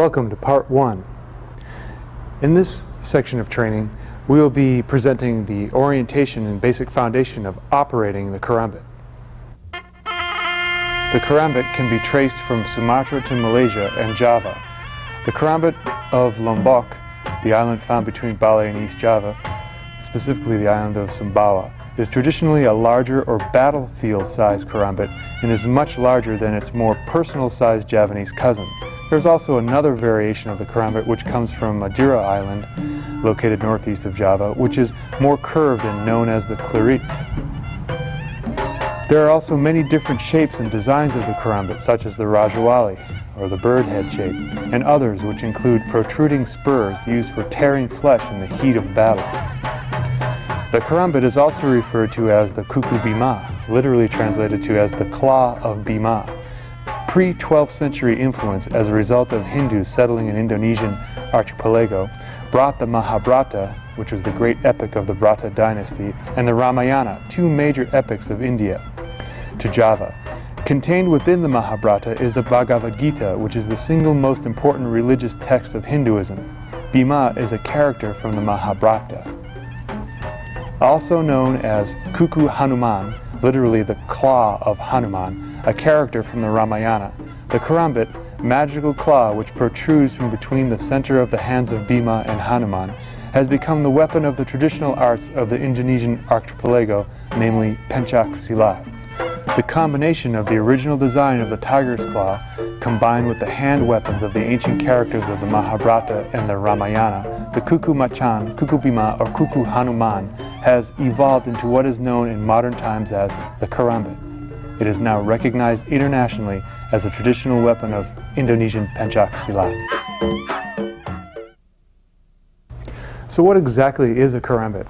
Welcome to part 1. In this section of training, we will be presenting the orientation and basic foundation of operating the Karambit. The Karambit can be traced from Sumatra to Malaysia and Java. The Karambit of Lombok, the island found between Bali and East Java, specifically the island of Sumbawa, is traditionally a larger or battlefield-sized Karambit and is much larger than its more personal-sized Javanese cousin. There's also another variation of the Karambit which comes from Madura Island, located northeast of Java, which is more curved and known as the Clarit. There are also many different shapes and designs of the Karambit, such as the Rajawali, or the bird head shape, and others which include protruding spurs used for tearing flesh in the heat of battle. The Karambit is also referred to as the Kuku Bima, literally translated to as the claw of Bima. Pre-12th century influence as a result of Hindus settling in Indonesian archipelago brought the Mahabharata, which was the great epic of the Brata dynasty, and the Ramayana, two major epics of India, to Java. Contained within the Mahabharata is the Bhagavad Gita, which is the single most important religious text of Hinduism. Bhima is a character from the Mahabharata. Also known as Kuku Hanuman, literally the claw of Hanuman, a character from the Ramayana. The Karambit, magical claw which protrudes from between the center of the hands of Bhima and Hanuman, has become the weapon of the traditional arts of the Indonesian archipelago, namely Pencak Silat. The combination of the original design of the tiger's claw, combined with the hand weapons of the ancient characters of the Mahabharata and the Ramayana, the Kuku Macan, Kuku Bhima, or Kuku Hanuman, has evolved into what is known in modern times as the Karambit. It is now recognized internationally as a traditional weapon of Indonesian Pencak Silat. So what exactly is a Karambit?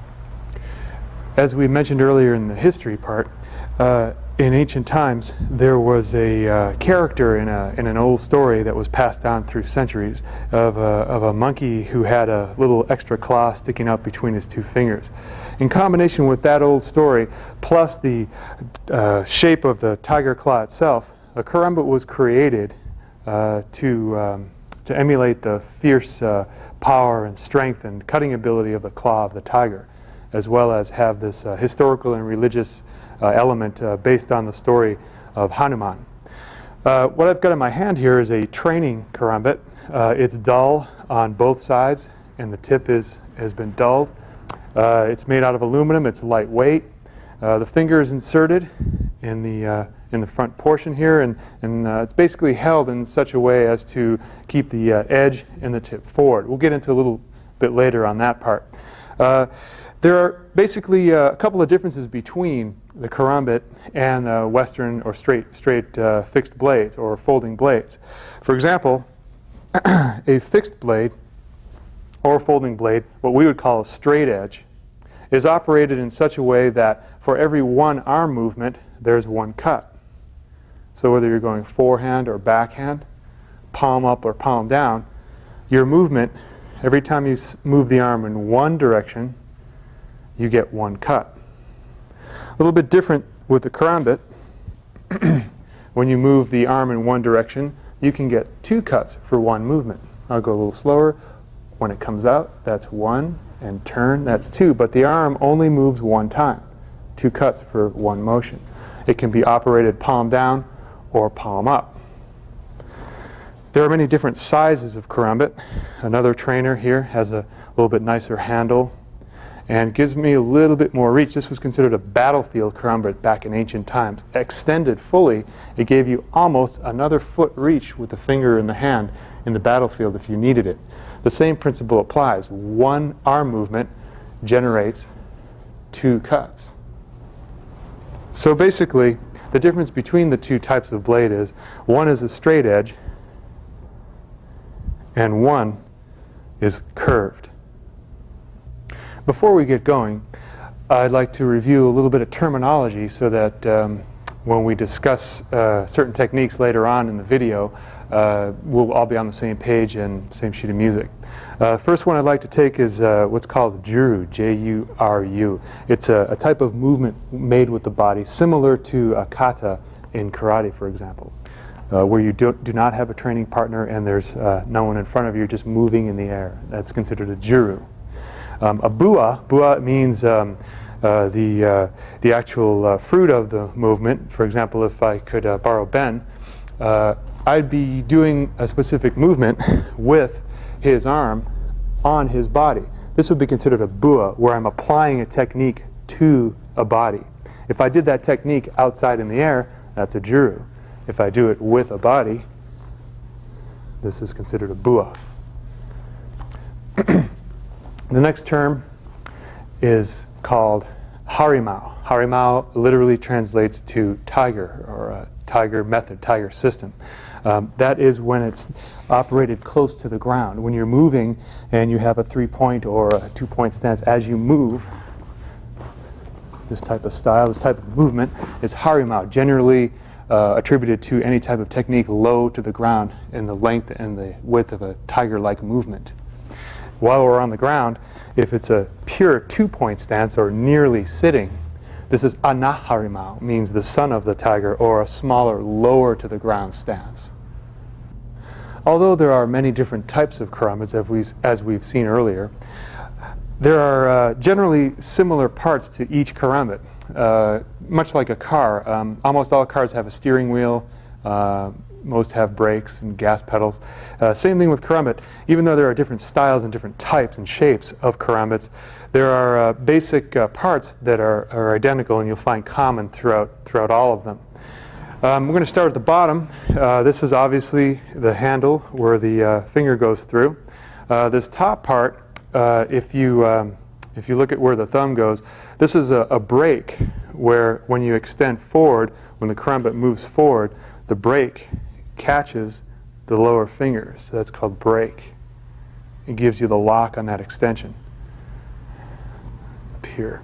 As we mentioned earlier in the history part, in ancient times there was a character in an old story that was passed down through centuries of a monkey who had a little extra claw sticking out between his two fingers. In combination with that old story, plus the shape of the tiger claw itself, a Karambit was created to emulate the fierce power and strength and cutting ability of the claw of the tiger, as well as have this historical and religious element based on the story of Hanuman. What I've got in my hand here is a training Karambit. It's dull on both sides, and the tip has been dulled. It's made out of aluminum. It's lightweight. The finger is inserted in the front portion here, and it's basically held in such a way as to keep the edge and the tip forward. We'll get into a little bit later on that part. There are basically a couple of differences between the Karambit and Western or straight fixed blades or folding blades. For example, a fixed blade or folding blade, what we would call a straight edge, is operated in such a way that for every one arm movement, there's one cut. So whether you're going forehand or backhand, palm up or palm down, your movement, every time you move the arm in one direction, you get one cut. A little bit different with the Karambit. When you move the arm in one direction, you can get two cuts for one movement. I'll go a little slower. When it comes out, that's one, and turn, that's two. But the arm only moves one time. Two cuts for one motion. It can be operated palm down or palm up. There are many different sizes of Karambit. Another trainer here has a little bit nicer handle and gives me a little bit more reach. This was considered a battlefield Karambit back in ancient times. Extended fully, it gave you almost another foot reach with the finger in the hand in the battlefield if you needed it. The same principle applies. One arm movement generates two cuts. So basically, the difference between the two types of blade is one is a straight edge and one is curved. Before we get going, I'd like to review a little bit of terminology so that when we discuss certain techniques later on in the video, we'll all be on the same page and same sheet of music. First one I'd like to take is what's called juru, J-U-R-U. It's a type of movement made with the body, similar to a kata in karate, for example. where you do not have a training partner and there's no one in front of you, just moving in the air. That's considered a jiru. A bua means the actual fruit of the movement. For example, if I could borrow Ben, I'd be doing a specific movement with his arm on his body. This would be considered a bua, where I'm applying a technique to a body. If I did that technique outside in the air, that's a jiru. If I do it with a body, this is considered a bua. The next term is called harimau. Harimau literally translates to tiger, or tiger method, tiger system. That is when it's operated close to the ground. When you're moving and you have a 3-point or a 2-point stance, as you move, this type of style, this type of movement is harimau, generally attributed to any type of technique low to the ground in the length and the width of a tiger-like movement. While we're on the ground, if it's a pure 2-point stance or nearly sitting, this is anaharimau, means the son of the tiger, or a smaller, lower to the ground stance. Although there are many different types of karambits, as we've seen earlier, there are generally similar parts to each karambit. Much like a car, almost all cars have a steering wheel, most have brakes and gas pedals. Same thing with karambit. Even though there are different styles and different types and shapes of karambits, there are basic parts that are identical, and you'll find common throughout all of them. We're going to start at the bottom. This is obviously the handle where the finger goes through. This top part, if you look at where the thumb goes, this is a brake where when you extend forward, when the karambit moves forward, the brake catches the lower fingers. So that's called brake. It gives you the lock on that extension. Up here.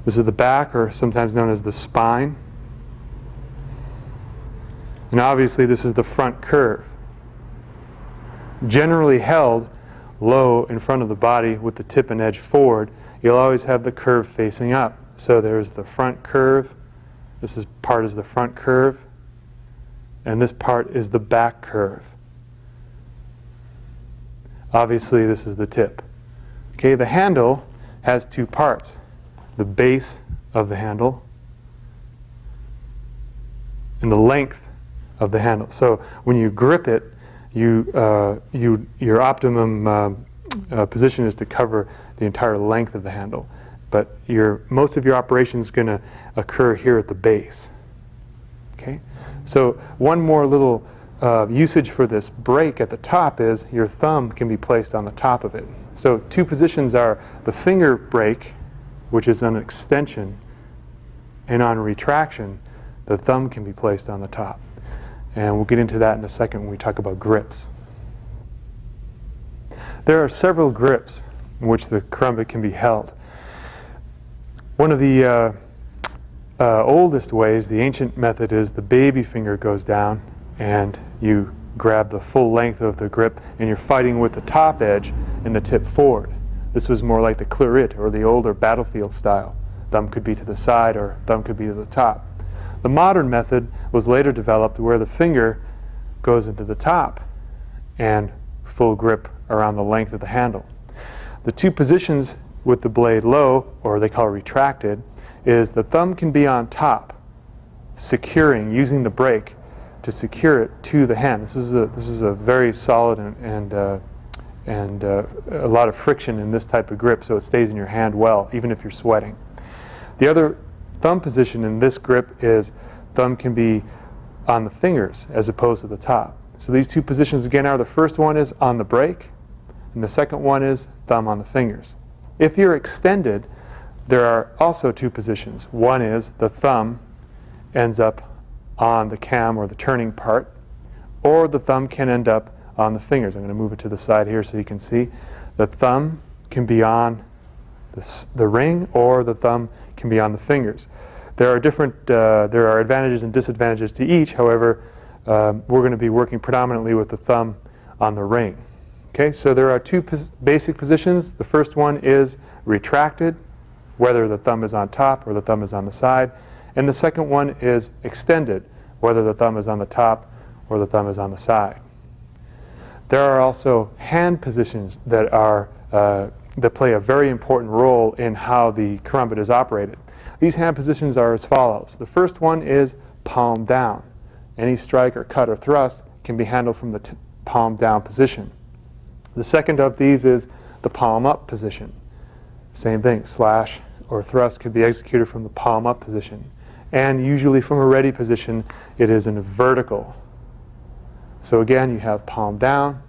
This is the back, or sometimes known as the spine. And obviously this is the front curve. Generally held low in front of the body with the tip and edge forward, you'll always have the curve facing up. So there's the front curve. This part is the front curve. And this part is the back curve. Obviously this is the tip. Okay, the handle has 2 parts. The base of the handle and the length of the handle. So when you grip it, your optimum position is to cover the entire length of the handle. But most of your operation is going to occur here at the base. Okay? So one more little usage for this brake at the top is your thumb can be placed on the top of it. So 2 positions are the finger brake, which is an extension, and on retraction, the thumb can be placed on the top. And we'll get into that in a second when we talk about grips. There are several grips in which the karambit can be held. One of the oldest ways, the ancient method, is the baby finger goes down and you grab the full length of the grip and you're fighting with the top edge and the tip forward. This was more like the claret, or the older battlefield style. Thumb could be to the side or thumb could be to the top. The modern method was later developed where the finger goes into the top and full grip around the length of the handle. The 2 positions with the blade low, or they call retracted, is the thumb can be on top, securing, using the brake to secure it to the hand. This is a very solid and a lot of friction in this type of grip, so it stays in your hand well, even if you're sweating. The other thumb position in this grip is thumb can be on the fingers as opposed to the top. So these 2 positions again are, the first one is on the brake, and the second one is thumb on the fingers. If you're extended, there are also 2 positions. One is the thumb ends up on the cam, or the turning part, or the thumb can end up on the fingers. I'm going to move it to the side here so you can see. The thumb can be on the ring, or the thumb can be on the fingers. There are advantages and disadvantages to each. However, we're going to be working predominantly with the thumb on the ring. Okay, so there are 2 basic positions. The first one is retracted, whether the thumb is on top or the thumb is on the side. And the second one is extended, whether the thumb is on the top or the thumb is on the side. There are also hand positions that play a very important role in how the Karambit is operated. These hand positions are as follows. The first one is palm down. Any strike or cut or thrust can be handled from the palm down position. The second of these is the palm up position. Same thing, slash or thrust can be executed from the palm up position. And usually from a ready position, it is in a vertical. So again, you have palm down,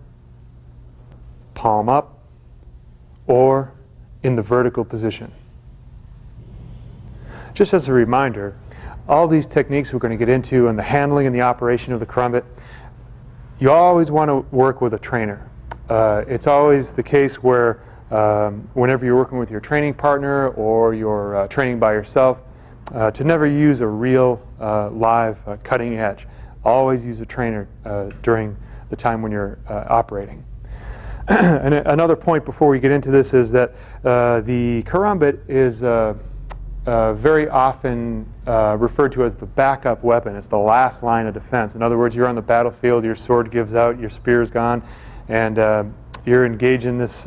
palm up, or in the vertical position. Just as a reminder, all these techniques we're going to get into and the handling and the operation of the Karambit, you always want to work with a trainer. It's always the case where whenever you're working with your training partner or you're training by yourself, to never use a real live cutting edge. Always use a trainer during the time when you're operating. And another point before we get into this is that the Karambit is very often referred to as the backup weapon. It's the last line of defense. In other words, you're on the battlefield, your sword gives out, your spear's gone, and you're engaged in this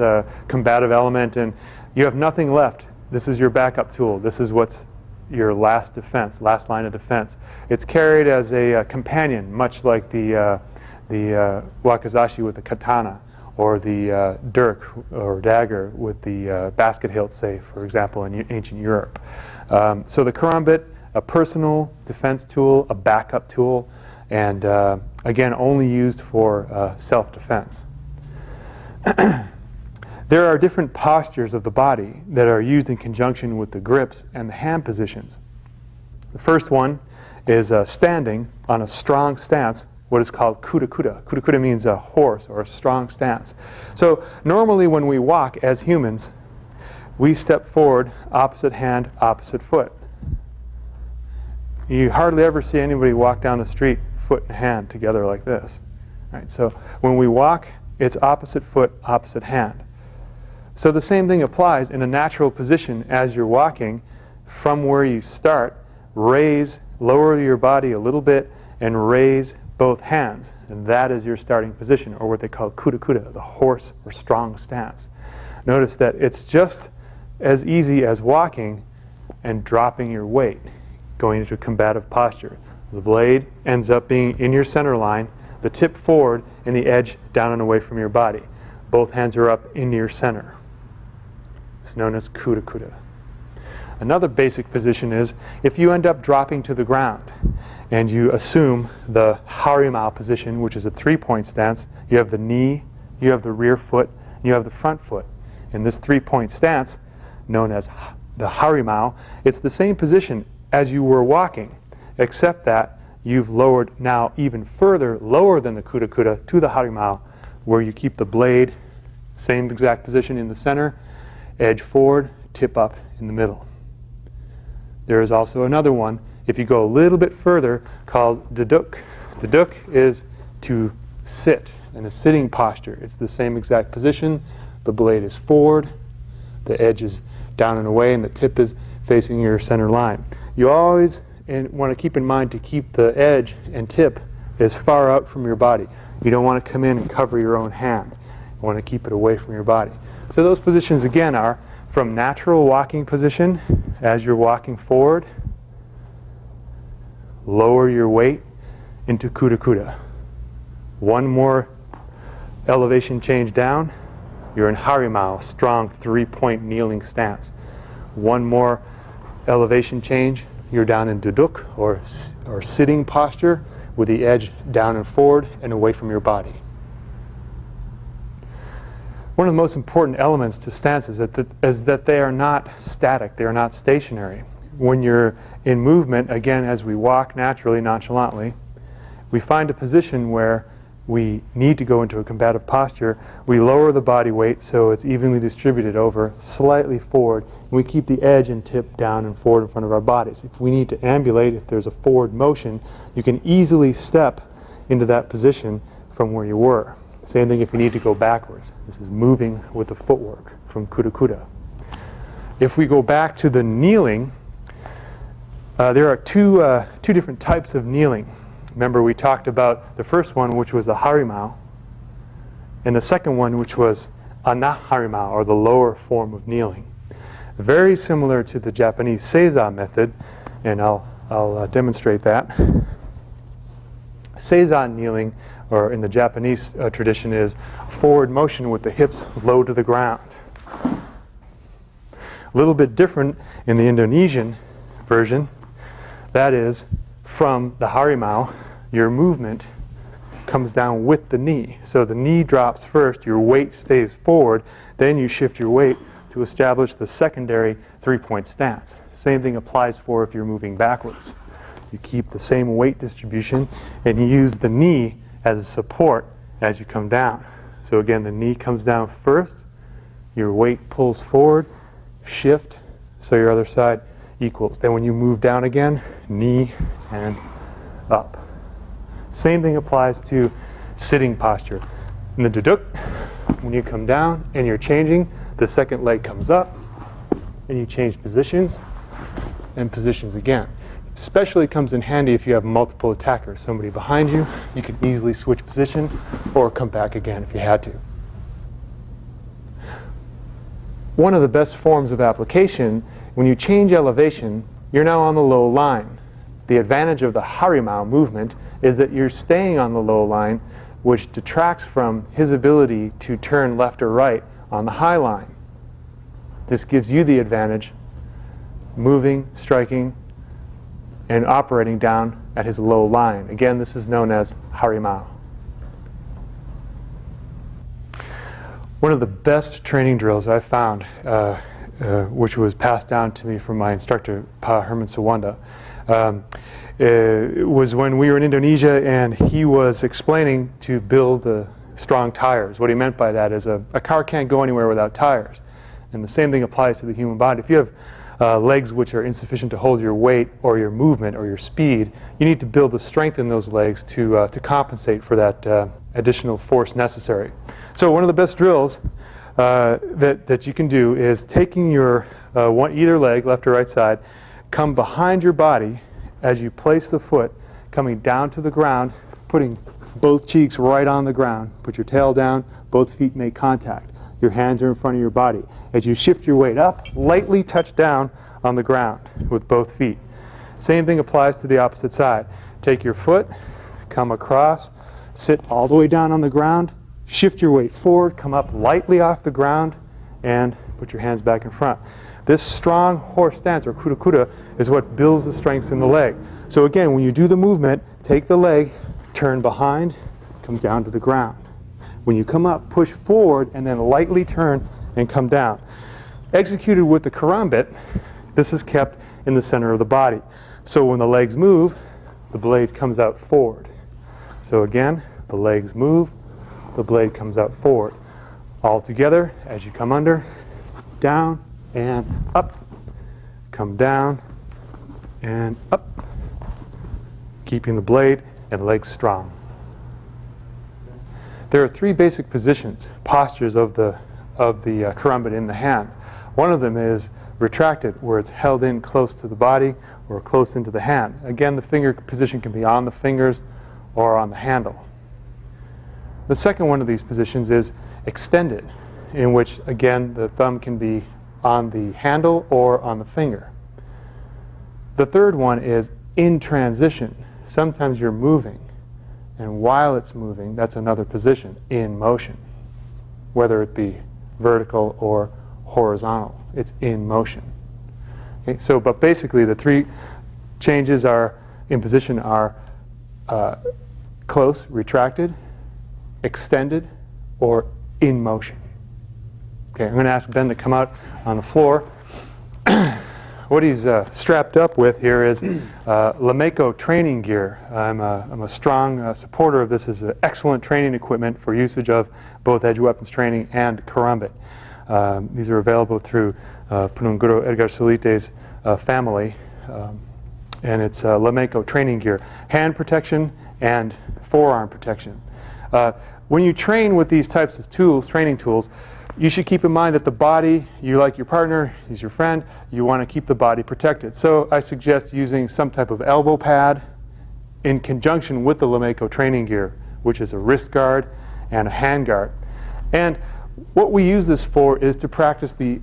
combative element, and you have nothing left. This is your backup tool. This is what's your last defense, last line of defense. It's carried as a companion, much like the wakizashi with the katana, or the dirk or dagger with the basket hilt, say, for example, in ancient Europe. So the Karambit, a personal defense tool, a backup tool, and again, only used for self-defense. There are different postures of the body that are used in conjunction with the grips and the hand positions. The first one is standing on a strong stance, what is called kuda kuda. Kuda kuda means a horse or a strong stance. So normally when we walk as humans, we step forward, opposite hand, opposite foot. You hardly ever see anybody walk down the street foot and hand together like this. Right, so when we walk, it's opposite foot, opposite hand. So the same thing applies in a natural position as you're walking. From where you start, raise, lower your body a little bit, and raise both hands. And that is your starting position, or what they call kuda kuda, the horse or strong stance. Notice that it's just as easy as walking and dropping your weight, going into a combative posture. The blade ends up being in your center line, the tip forward, and the edge down and away from your body. Both hands are up into your center. It's known as kuda kuda. Another basic position is if you end up dropping to the ground and you assume the harimau position, which is a three-point stance. You have the knee, you have the rear foot, and you have the front foot. In this three-point stance, known as the harimau, it's the same position as you were walking, except that you've lowered now even further, lower than the kuda kuda, to the harimau, where you keep the blade, same exact position in the center, edge forward, tip up in the middle. There is also another one, if you go a little bit further, called duduk. Duduk is to sit in a sitting posture. It's the same exact position. The blade is forward, the edge is down and away, and the tip is facing your center line. You always want to keep in mind to keep the edge and tip as far out from your body. You don't want to come in and cover your own hand. You want to keep it away from your body. So those positions again are from natural walking position, as you're walking forward, lower your weight into kuda kuda. One more elevation change down, you're in harimau, strong three-point kneeling stance. One more elevation change, you're down in duduk, or sitting posture, with the edge down and forward and away from your body. One of the most important elements to stances is that they are not static, they are not stationary. When you're in movement, again, as we walk naturally, nonchalantly, we find a position where we need to go into a combative posture. We lower the body weight so it's evenly distributed over, slightly forward, and we keep the edge and tip down and forward in front of our bodies. If we need to ambulate, if there's a forward motion, you can easily step into that position from where you were. Same thing if you need to go backwards. This is moving with the footwork from kuda kuda. If we go back to the kneeling, there are two different types of kneeling. Remember, we talked about the first one, which was the harimau, and the second one, which was anaharimau, or the lower form of kneeling. Very similar to the Japanese seiza method, and I'll demonstrate that. Seiza kneeling, or in the Japanese tradition, is forward motion with the hips low to the ground. A little bit different in the Indonesian version. That is, from the harimau, your movement comes down with the knee. So the knee drops first, your weight stays forward, then you shift your weight to establish the secondary three-point stance. Same thing applies for if you're moving backwards. You keep the same weight distribution and you use the knee as a support as you come down. So again, the knee comes down first, your weight pulls forward, shift, so your other side equals. Then when you move down again, knee and up. Same thing applies to sitting posture. In the duduk, when you come down and you're changing, the second leg comes up and you change positions and positions again. Especially comes in handy if you have multiple attackers. Somebody behind you, you can easily switch position or come back again if you had to. One of the best forms of application, when you change elevation, you're now on the low line. The advantage of the harimau movement is that you're staying on the low line, which detracts from his ability to turn left or right on the high line. This gives you the advantage, moving, striking, and operating down at his low line. Again, this is known as harimau. One of the best training drills I found, which was passed down to me from my instructor, Pa Herman Sawanda, was when we were in Indonesia and he was explaining to build the strong tires. What he meant by that is a car can't go anywhere without tires. And the same thing applies to the human body. If you have legs which are insufficient to hold your weight or your movement or your speed, you need to build the strength in those legs to compensate for that additional force necessary. So one of the best drills that you can do is taking your either leg, left or right side, come behind your body as you place the foot, coming down to the ground, putting both cheeks right on the ground. Put your tail down, both feet make contact. Your hands are in front of your body. As you shift your weight up, lightly touch down on the ground with both feet. Same thing applies to the opposite side. Take your foot, come across, sit all the way down on the ground, shift your weight forward, come up lightly off the ground, and put your hands back in front. This strong horse stance, or kuda kuda, is what builds the strength in the leg. So again, when you do the movement, take the leg, turn behind, come down to the ground. When you come up, push forward, and then lightly turn and come down. Executed with the karambit, this is kept in the center of the body. So when the legs move, the blade comes out forward. So again, the legs move, the blade comes out forward. All together, as you come under, down and up, come down and up, keeping the blade and legs strong. There are three basic positions, postures of the karambit in the hand. One of them is retracted, where it's held in close to the body or close into the hand. Again, the finger position can be on the fingers or on the handle. The second one of these positions is extended, in which, again, the thumb can be on the handle or on the finger. The third one is in transition. Sometimes you're moving, and while it's moving, that's another position, in motion. Whether it be vertical or horizontal, it's in motion. Okay, so, but basically the three changes are in position are close, retracted, extended, or in motion. Okay, I'm going to ask Ben to come out on the floor. What he's strapped up with here is Lameco training gear. I'm a strong supporter of this as excellent training equipment for usage of both edge weapons training and karambit. These are available through Penunguru Edgar Solite's family, and it's Lameco training gear. Hand protection and forearm protection. When you train with these types of tools, training tools, you should keep in mind that the body, you like your partner, he's your friend, you want to keep the body protected. So I suggest using some type of elbow pad in conjunction with the Lameko training gear, which is a wrist guard and a hand guard. And what we use this for is to practice the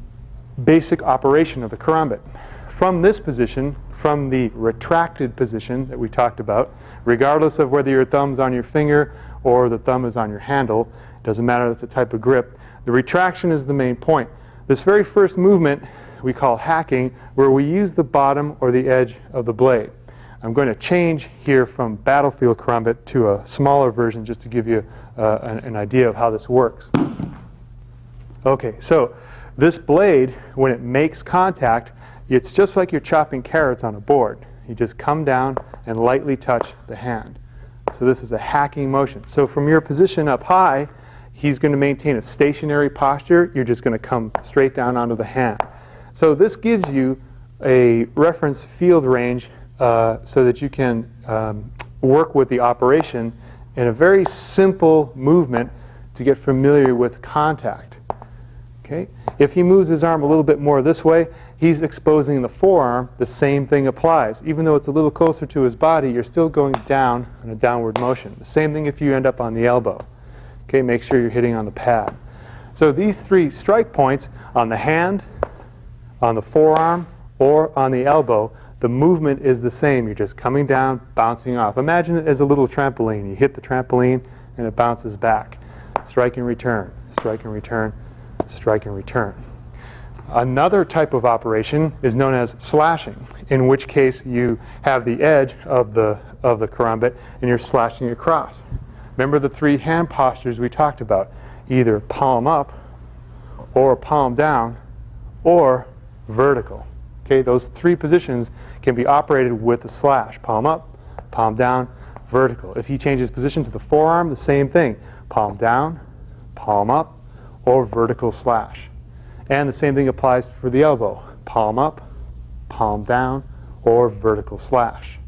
basic operation of the karambit. From this position, from the retracted position that we talked about, regardless of whether your thumb's on your finger or the thumb is on your handle, it doesn't matter, that's a type of grip, the retraction is the main point. This very first movement we call hacking, where we use the bottom or the edge of the blade. I'm going to change here from battlefield karambit to a smaller version just to give you an idea of how this works. Okay, so this blade, when it makes contact, it's just like you're chopping carrots on a board. You just come down and lightly touch the hand. So this is a hacking motion. So from your position up high, he's going to maintain a stationary posture. You're just going to come straight down onto the hand. So this gives you a reference field range so that you can work with the operation in a very simple movement to get familiar with contact. Okay? If he moves his arm a little bit more this way, he's exposing the forearm. The same thing applies. Even though it's a little closer to his body, you're still going down in a downward motion. The same thing if you end up on the elbow. Okay, make sure you're hitting on the pad. So these three strike points on the hand, on the forearm, or on the elbow, the movement is the same. You're just coming down, bouncing off. Imagine it as a little trampoline. You hit the trampoline and it bounces back. Strike and return, strike and return, strike and return. Another type of operation is known as slashing, in which case you have the edge of the karambit and you're slashing across. Remember the three hand postures we talked about, either palm up or palm down or vertical. Okay, those three positions can be operated with the slash. Palm up, palm down, vertical. If he changes position to the forearm, the same thing. Palm down, palm up, or vertical slash. And the same thing applies for the elbow. Palm up, palm down, or vertical slash.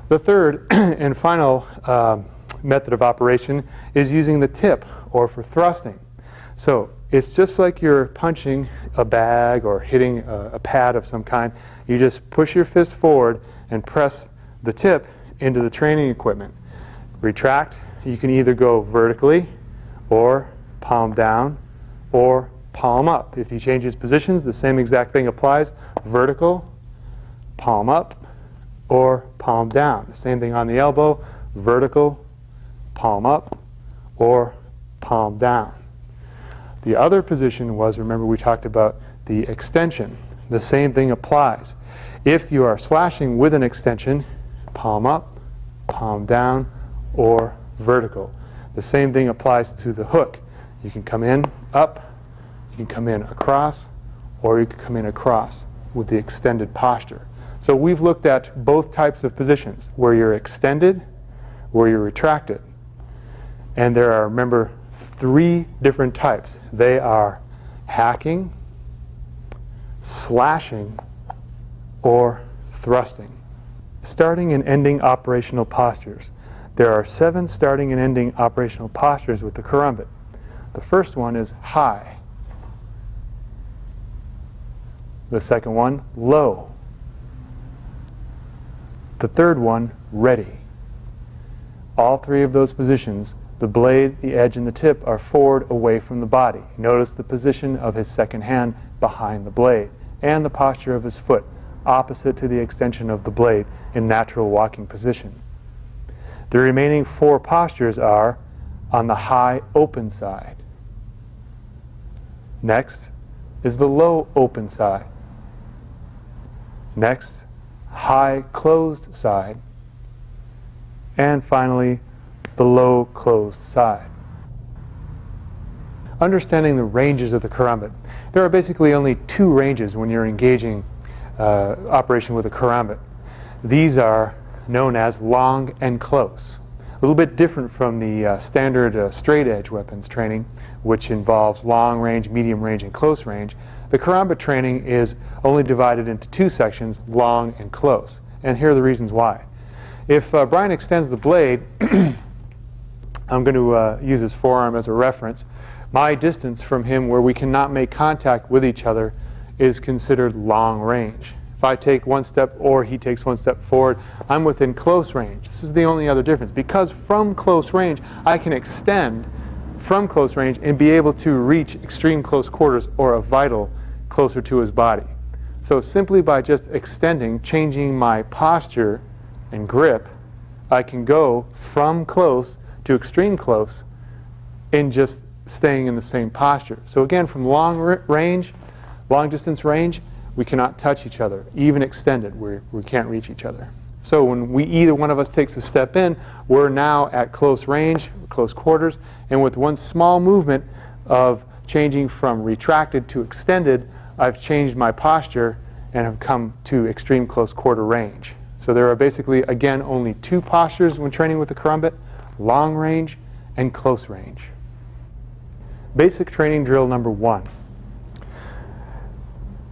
The third and final method of operation is using the tip, or for thrusting. So it's just like you're punching a bag or hitting a pad of some kind. You just push your fist forward and press the tip into the training equipment. Retract. You can either go vertically or palm down or palm up. If he changes positions, the same exact thing applies. Vertical, palm up, or palm down. The same thing on the elbow. Vertical, palm up, or palm down. The other position was, remember we talked about the extension. The same thing applies. If you are slashing with an extension, palm up, palm down, or vertical. The same thing applies to the hook. You can come in up, you can come in across, or you can come in across with the extended posture. So we've looked at both types of positions, where you're extended, where you're retracted. And there are, remember, three different types. They are hacking, slashing, or thrusting. Starting and ending operational postures. There are 7 starting and ending operational postures with the karambit. The first one is high. The second one, low. The third one, ready. All three of those positions, the blade, the edge, and the tip, are forward away from the body. Notice the position of his second hand behind the blade, and the posture of his foot, opposite to the extension of the blade in natural walking position. The remaining 4 postures are on the high open side. Next is the low open side. Next, high closed side. And finally, the low closed side. Understanding the ranges of the karambit. There are basically only 2 ranges when you're engaging operation with a karambit. These are known as long and close. A little bit different from the standard straight edge weapons training, which involves long range, medium range, and close range. The karambit training is only divided into 2 sections, long and close. And here are the reasons why. If Brian extends the blade, I'm going to use his forearm as a reference. My distance from him where we cannot make contact with each other is considered long range. If If I take one step or he takes one step forward, I'm within close range. This is the only other difference. Because from close range, I can extend from close range and be able to reach extreme close quarters or a vital closer to his body. So simply by just extending, changing my posture and grip, I can go from close to extreme close in just staying in the same posture. So again, from long distance range, we cannot touch each other. Even extended, we can't reach each other. So when either one of us takes a step in, we're now at close range, close quarters, and with one small movement of changing from retracted to extended, I've changed my posture and have come to extreme close quarter range. So there are basically, again, only two postures when training with the Karambit: long range and close range. Basic training drill number 1.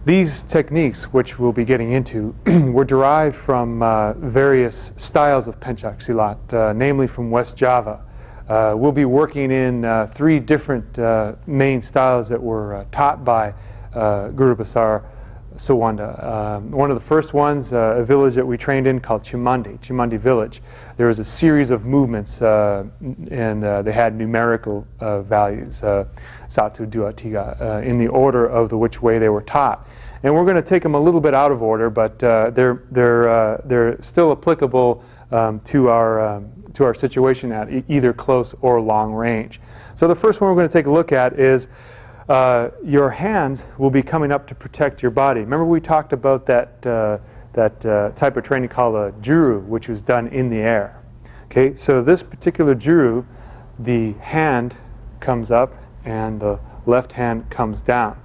These techniques, which we'll be getting into, were derived from various styles of Pencak Silat, namely from West Java. We'll be working in 3 different main styles that were taught by Guru Besar Sawanda. One of the first ones, a village that we trained in called Chimandi village. There was a series of movements and they had numerical values, Satu, Dua, Tiga, in the order of which way they were taught. And we're going to take them a little bit out of order, but they're still applicable to our situation at either close or long range. So the first one we're going to take a look at is your hands will be coming up to protect your body. Remember we talked about that type of training called a juru, which was done in the air. Okay, so this particular juru, the hand comes up and the left hand comes down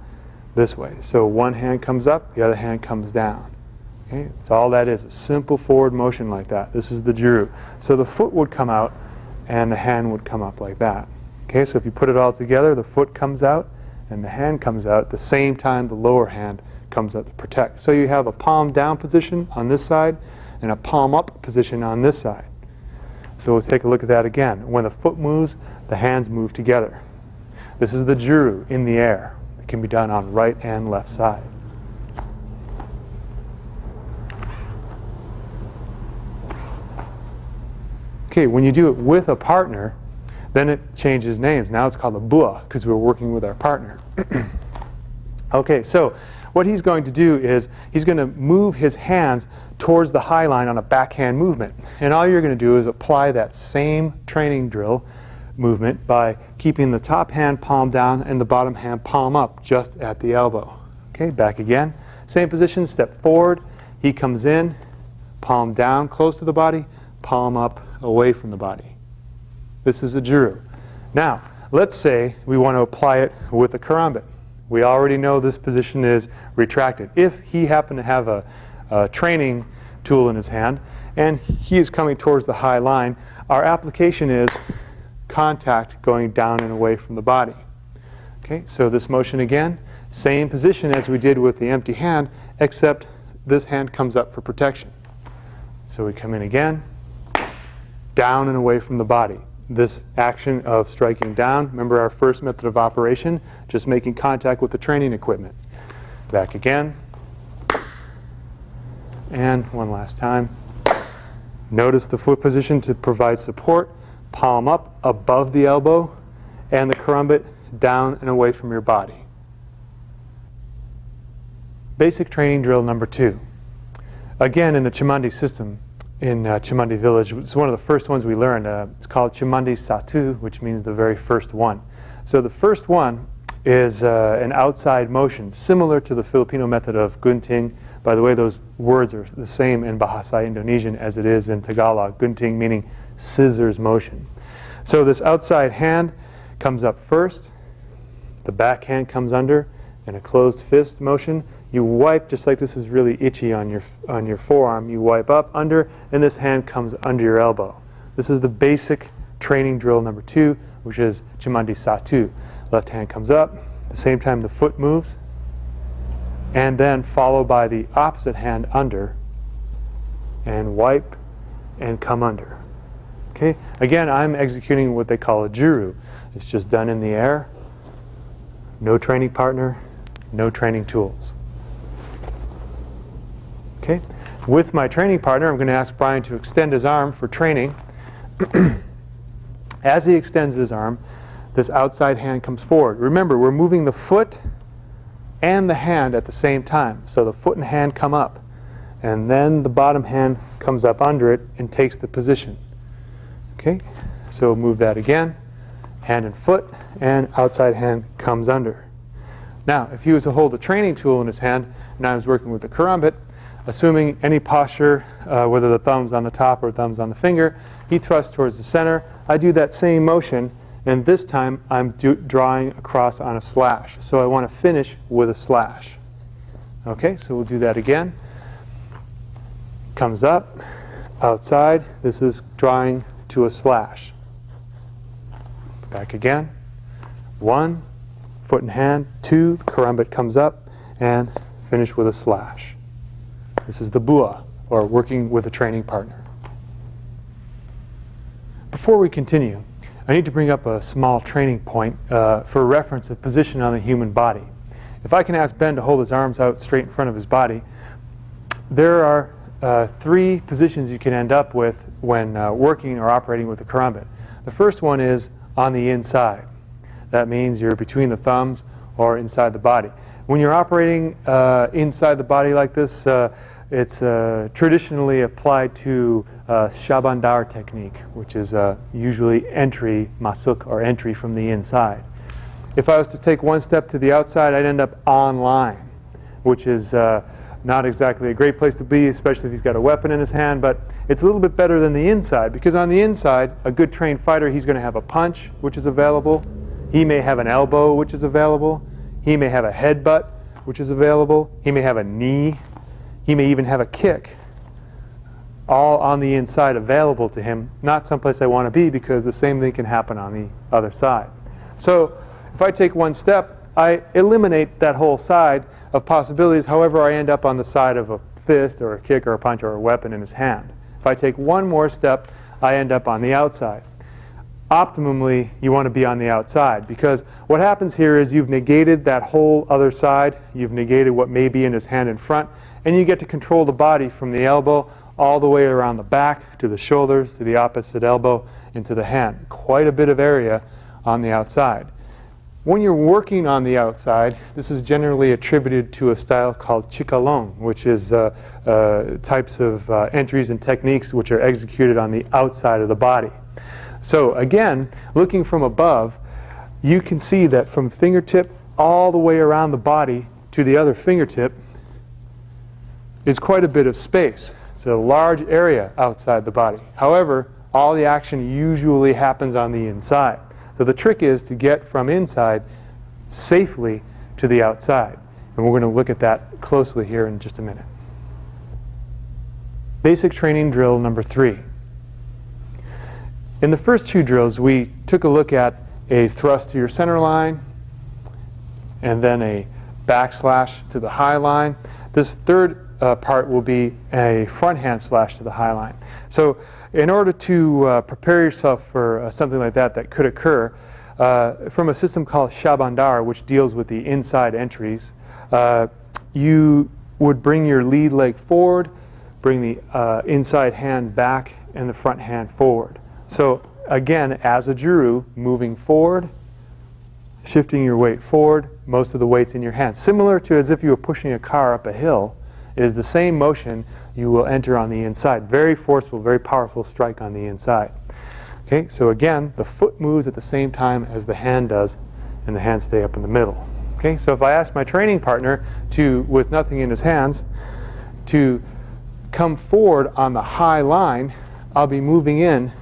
this way. So one hand comes up, the other hand comes down. Okay, that's all that is, a simple forward motion like that. This is the juru. So the foot would come out and the hand would come up like that. Okay, so if you put it all together, the foot comes out and the hand comes out at the same time the lower hand comes out to protect. So you have a palm down position on this side and a palm up position on this side. So let's take a look at that again. When the foot moves, the hands move together. This is the juru in the air. It can be done on right and left side. Okay, when you do it with a partner, then it changes names. Now it's called a bua because we're working with our partner. Okay, so what he's going to do is he's going to move his hands towards the high line on a backhand movement. And all you're going to do is apply that same training drill movement by keeping the top hand palm down and the bottom hand palm up just at the elbow. Okay, back again. Same position, step forward. He comes in, palm down close to the body, palm up away from the body. This is a juru. Now, let's say we want to apply it with a Karambit. We already know this position is retracted. If he happened to have a training tool in his hand and he is coming towards the high line, our application is contact going down and away from the body. Okay, so this motion again, same position as we did with the empty hand, except this hand comes up for protection. So we come in again, down and away from the body. This action of striking down, remember our first method of operation, just making contact with the training equipment. Back again. And one last time. Notice the foot position to provide support. Palm up above the elbow and the Karambit down and away from your body. Basic training drill number 2. Again, in the Chimandi system, in Chimandi village, it's one of the first ones we learned. It's called Chimandi Satu, which means the very first one. So the first one is an outside motion, similar to the Filipino method of gunting. By the way, those words are the same in Bahasa Indonesian as it is in Tagalog. Gunting meaning scissors motion. So this outside hand comes up first, the back hand comes under, in a closed fist motion. You wipe, just like this is really itchy on your forearm, you wipe up, under, and this hand comes under your elbow. This is the basic training drill number 2, which is Chimandi Satu. Left hand comes up, at the same time the foot moves, and then followed by the opposite hand under, and wipe, and come under. Okay? Again, I'm executing what they call a juru. It's just done in the air, no training partner, no training tools. Okay. With my training partner, I'm going to ask Brian to extend his arm for training. As he extends his arm, this outside hand comes forward. Remember, we're moving the foot and the hand at the same time. So the foot and hand come up, and then the bottom hand comes up under it and takes the position. Okay, so move that again. Hand and foot, and outside hand comes under. Now, if he was to hold a training tool in his hand, and I was working with the karambit, assuming any posture, whether the thumb's on the top or thumb's on the finger, he thrusts towards the center. I do that same motion, and this time I'm drawing across on a slash. So I want to finish with a slash. Okay, so we'll do that again. Comes up, outside. This is drawing to a slash. Back again. 1, foot and hand. 2, the karambit comes up, and finish with a slash. This is the bua, or working with a training partner. Before we continue, I need to bring up a small training point for reference of position on the human body. If I can ask Ben to hold his arms out straight in front of his body, there are 3 positions you can end up with when working or operating with the karambit. The first one is on the inside. That means you're between the thumbs or inside the body. When you're operating inside the body like this, it's traditionally applied to Shabandar technique, which is usually entry, masuk, or entry from the inside. If I was to take one step to the outside, I'd end up on line, which is not exactly a great place to be, especially if he's got a weapon in his hand, but it's a little bit better than the inside, because on the inside, a good trained fighter, he's going to have a punch, which is available. He may have an elbow, which is available. He may have a headbutt, which is available. He may have a knee. He may even have a kick, all on the inside available to him, not someplace I want to be, because the same thing can happen on the other side. So if I take one step, I eliminate that whole side of possibilities. However, I end up on the side of a fist or a kick or a punch or a weapon in his hand. If I take one more step, I end up on the outside. Optimally, you want to be on the outside, because what happens here is you've negated that whole other side. You've negated what may be in his hand in front, and you get to control the body from the elbow all the way around the back to the shoulders to the opposite elbow into the hand. Quite a bit of area on the outside. When you're working on the outside, this is generally attributed to a style called chikalong, which is types of entries and techniques which are executed on the outside of the body. So again, looking from above, you can see that from fingertip all the way around the body to the other fingertip is quite a bit of space. It's a large area outside the body. However, all the action usually happens on the inside. So the trick is to get from inside safely to the outside. And we're going to look at that closely here in just a minute. Basic training drill number 3. In the first 2 drills, we took a look at a thrust to your center line and then a backslash to the high line. This third part will be a front hand slash to the high line. So in order to prepare yourself for something like that could occur, from a system called Shabandar, which deals with the inside entries, you would bring your lead leg forward, bring the inside hand back, and the front hand forward. So again, as a juru, moving forward, shifting your weight forward, most of the weight's in your hands. Similar to as if you were pushing a car up a hill, it is the same motion you will enter on the inside. Very forceful, very powerful strike on the inside. Okay, so again, the foot moves at the same time as the hand does, and the hands stay up in the middle. Okay, so if I ask my training partner to, with nothing in his hands, to come forward on the high line, I'll be moving in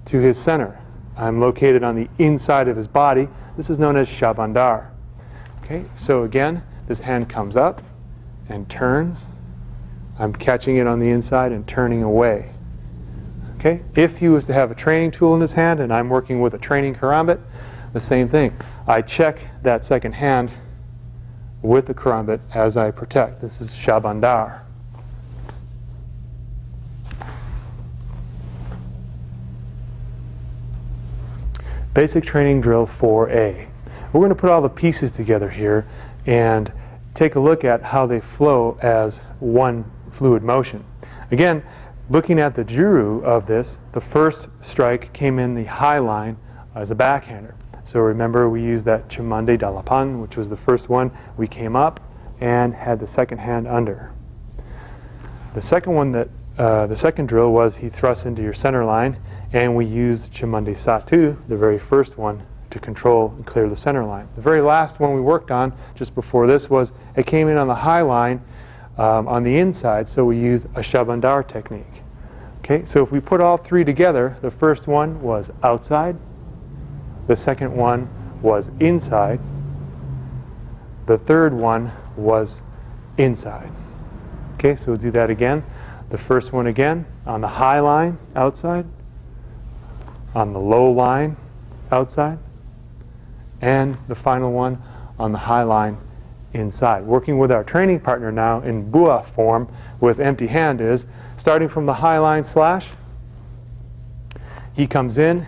to his center. I'm located on the inside of his body. This is known as Shabandar. Okay, so again, this hand comes up and turns. I'm catching it on the inside and turning away. Okay, if he was to have a training tool in his hand and I'm working with a training karambit, the same thing. I check that second hand with the karambit as I protect. This is Shabandar. Basic training drill 4A. We're going to put all the pieces together here and take a look at how they flow as one fluid motion. Again, looking at the juru of this, the first strike came in the high line as a backhander. So remember, we used that chimande dalapan, which was the first one. We came up and had the second hand under. The second one the second drill was he thrusts into your center line, and we used chimande satu, the very first one, to control and clear the center line. The very last one we worked on just before this was it came in on the high line on the inside, so we used a shabandar technique. Okay, so if we put all three together, the first one was outside, the second one was inside, the third one was inside. Okay, so we'll do that again. The first one again, on the high line, outside, on the low line, outside, and the final one on the high line, inside. Working with our training partner now in bua form with empty hand is, starting from the high line slash, he comes in,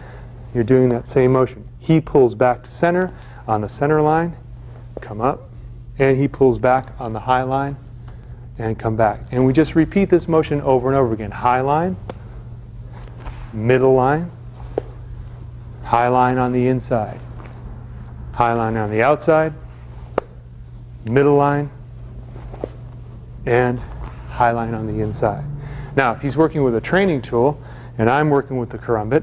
you're doing that same motion. He pulls back to center on the center line, come up, and he pulls back on the high line, and come back. And we just repeat this motion over and over again. High line, middle line, high line on the inside, high line on the outside, middle line, and high line on the inside. Now, if he's working with a training tool, and I'm working with the karambit,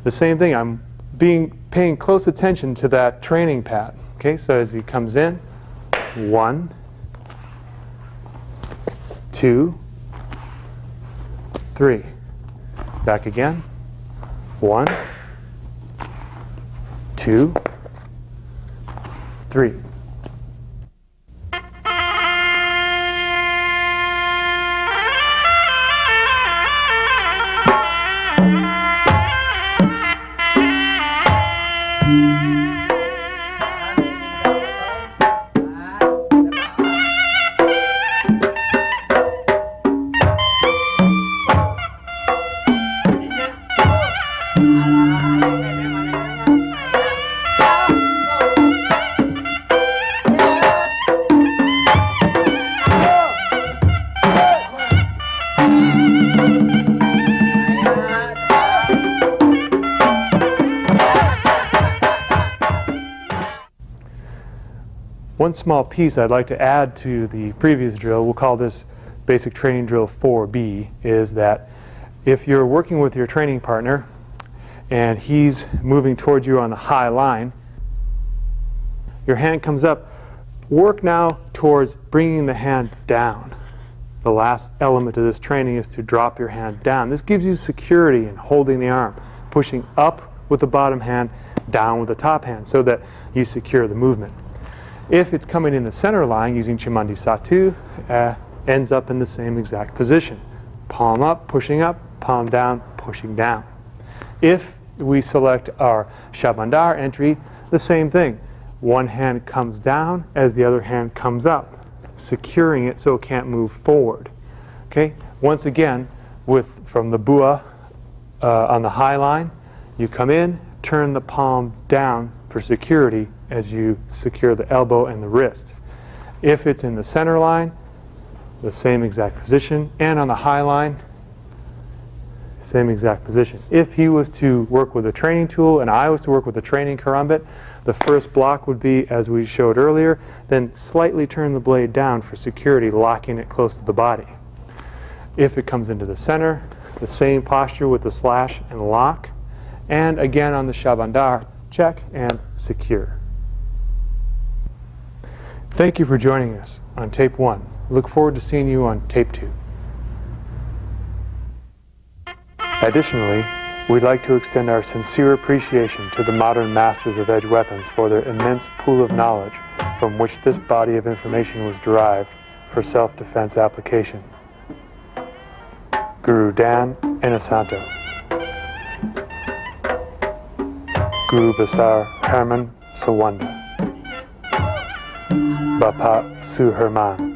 the same thing. I'm paying close attention to that training pad. Okay, so as he comes in, 1, 2, 3. Back again. 1, 2, 3. One small piece I'd like to add to the previous drill, we'll call this basic training drill 4B, is that if you're working with your training partner and he's moving towards you on the high line, your hand comes up, work now towards bringing the hand down. The last element of this training is to drop your hand down. This gives you security in holding the arm, pushing up with the bottom hand, down with the top hand, so that you secure the movement. If it's coming in the center line using chimande satu, ends up in the same exact position. Palm up, palm down, pushing down. If we select our shabandar entry, the same thing. One hand comes down as the other hand comes up, securing it so it can't move forward. Okay? Once again, from the bua on the high line, you come in, turn the palm down for security as you secure the elbow and the wrist. If it's in the center line, the same exact position, and on the high line, same exact position. If he was to work with a training tool and I was to work with a training karambit, the first block would be, as we showed earlier, then slightly turn the blade down for security, locking it close to the body. If it comes into the center, the same posture with the slash and lock, and again on the shabandar, check and secure. Thank you for joining us on tape 1. Look forward to seeing you on tape 2. Additionally, we'd like to extend our sincere appreciation to the modern masters of edge weapons for their immense pool of knowledge from which this body of information was derived for self-defense application. Guru Dan Inosanto, Guru Besar Herman Sawanda, Bapak Suherman.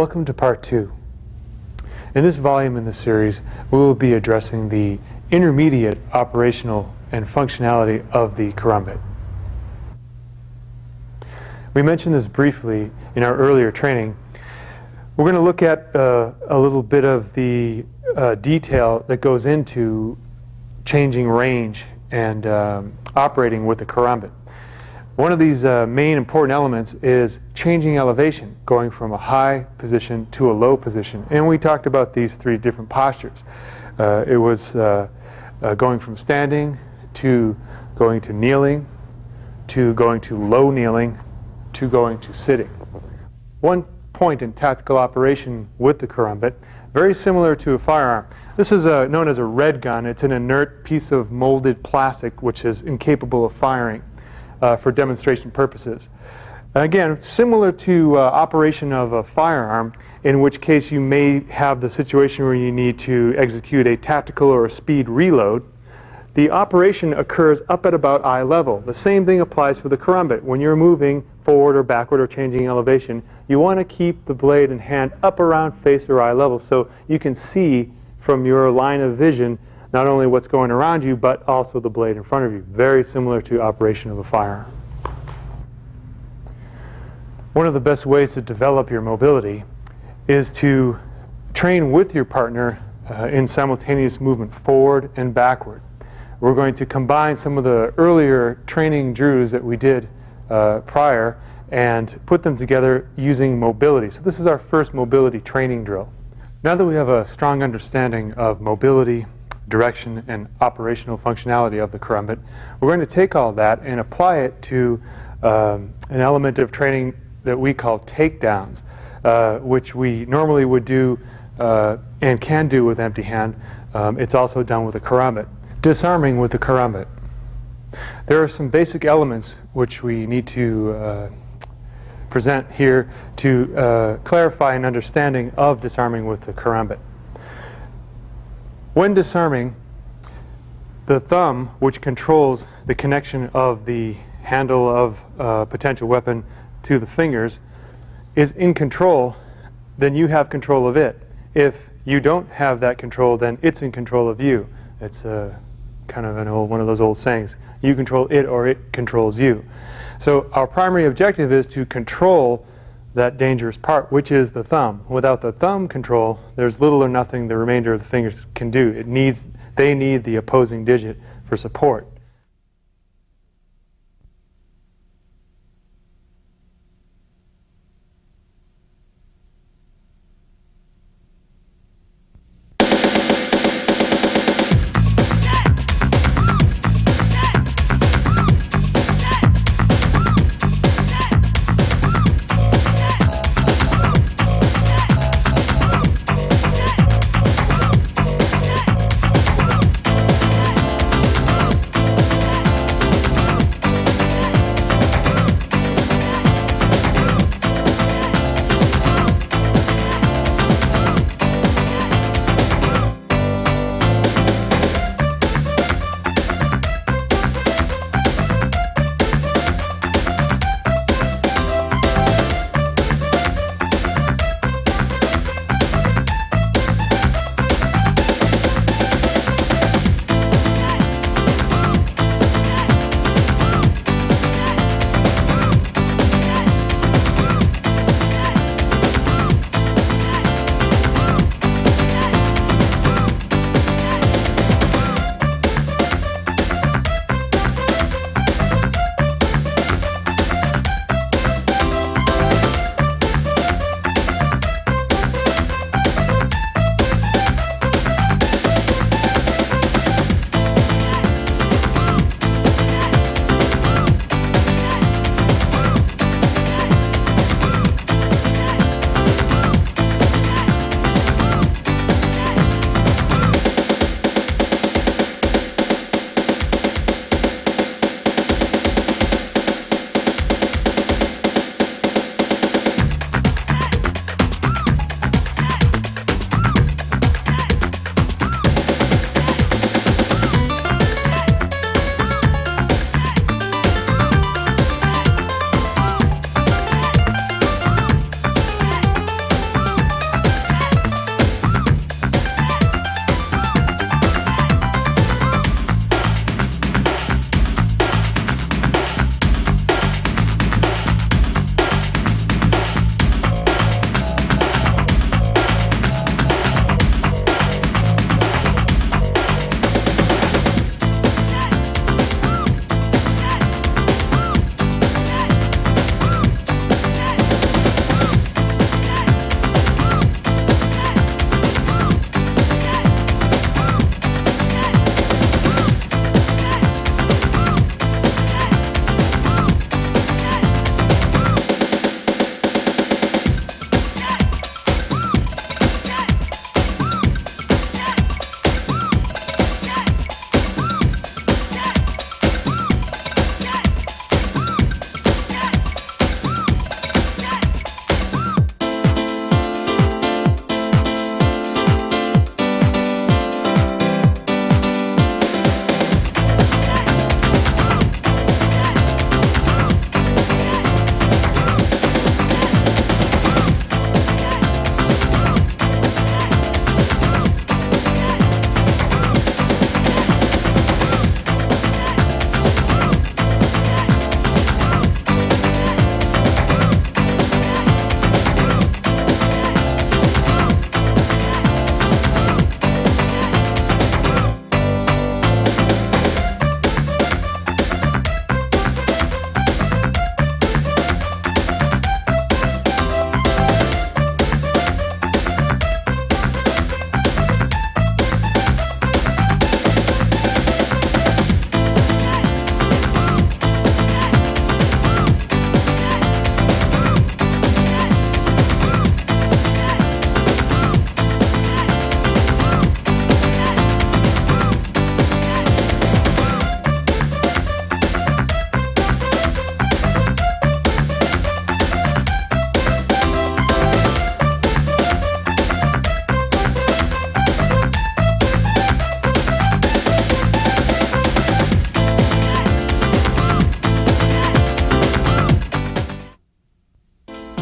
Welcome to part 2. In this volume in the series, we will be addressing the intermediate operational and functionality of the Karambit. We mentioned this briefly in our earlier training. We're going to look at a little bit of the detail that goes into changing range and operating with the Karambit. One of these main important elements is changing elevation, going from a high position to a low position. And we talked about these 3 different postures. It was going from standing to going to kneeling, to going to low kneeling, to going to sitting. One point in tactical operation with the Karambit, very similar to a firearm. This is known as a red gun. It's an inert piece of molded plastic which is incapable of firing for demonstration purposes. Again, similar to operation of a firearm, in which case you may have the situation where you need to execute a tactical or a speed reload. The operation occurs up at about eye level. The same thing applies for the Karambit. When you're moving forward or backward or changing elevation, you want to keep the blade and hand up around face or eye level so you can see from your line of vision not only what's going around you, but also the blade in front of you. Very similar to operation of a firearm. One of the best ways to develop your mobility is to train with your partner in simultaneous movement forward and backward. We're going to combine some of the earlier training drills that we did prior and put them together using mobility. So this is our first mobility training drill. Now that we have a strong understanding of mobility, direction, and operational functionality of the Karambit, we're going to take all that and apply it to an element of training that we call takedowns, which we normally would do and can do with empty hand. It's also done with the Karambit. Disarming with the Karambit. There are some basic elements which we need to present here to clarify an understanding of disarming with the Karambit. When disarming, the thumb, which controls the connection of the handle of a potential weapon to the fingers, is in control, then you have control of it. If you don't have that control, then it's in control of you. It's kind of one of those old sayings. You control it or it controls you. So our primary objective is to control that dangerous part, which is the thumb. Without the thumb control, there's little or nothing the remainder of the fingers can do. They need the opposing digit for support.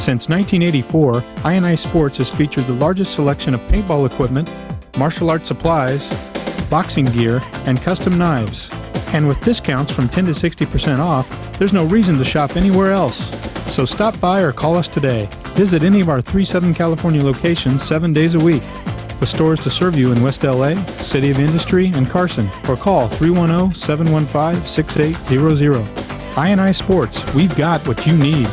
Since 1984, I&I Sports has featured the largest selection of paintball equipment, martial arts supplies, boxing gear, and custom knives. And with discounts from 10 to 60% off, there's no reason to shop anywhere else. So stop by or call us today. Visit any of our 3 Southern California locations 7 days a week, with stores to serve you in West LA, City of Industry, and Carson, or call 310-715-6800. I&I Sports, we've got what you need.